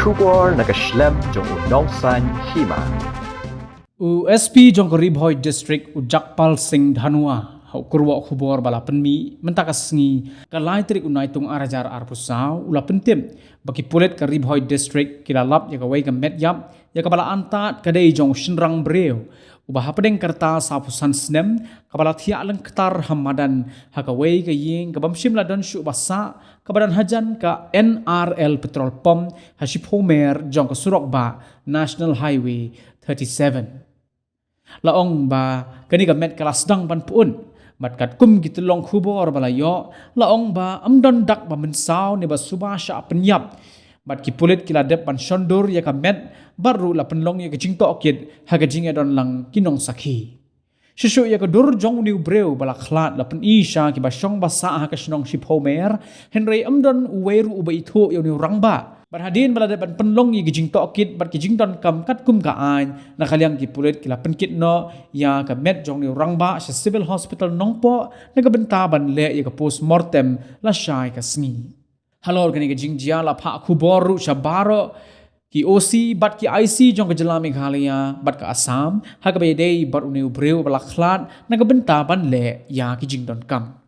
Shubor nakaslem jong unongsan hima. USP jong Ribhoy District Ujakpal Singh Dhanua hau kurwa khubor bala penmi mentakasngi kalai trik unai tung arajar arpusau ula pentim bagi pulit ke Ribhoy District kilalap ya kawai ke medyap ya kabala antat kadai jong shinrang breu ubah pedeng kerta sapusan snem kabala tiak leng ketar hamadan hakawai ke ying kabamshim ladon syu basa kabadan hajan ka NRL petrol pump haship homer jong ke Surokba National Highway 37 laong ba kani gamet kelas dang pan puun mat kat kum gitulong khubor balayo laong ba amdon dak ba mensau ne ba subasha penyap mat ki pulit kiladep pan shondur ya kamet baru la penlong ya kejing to okit ha kejing don lang kinong sakhi Shushu ya kedur jong niu breu bala khlat la pen isha ki ba shong ba sa ha ka shnong ship homer henry amdon uweru ubai thu ya niu rangba Berhadin balada ban penlong yi gijing tokit bar gijing don kam kat kum ka ain na kaliang ki pulit kila penkit no ya ka met jong ni rangba sa civil hospital nongpo na ka benta ban le ya ka post mortem la shai ka sngi halor gani gijing jia la pha khuboru sa baro ki OC bat ki IC jong ka jela Meghalaya bat ka Assam ha ka be dei bar uni breu bala khlat na ka benta ban le ya gijing don kam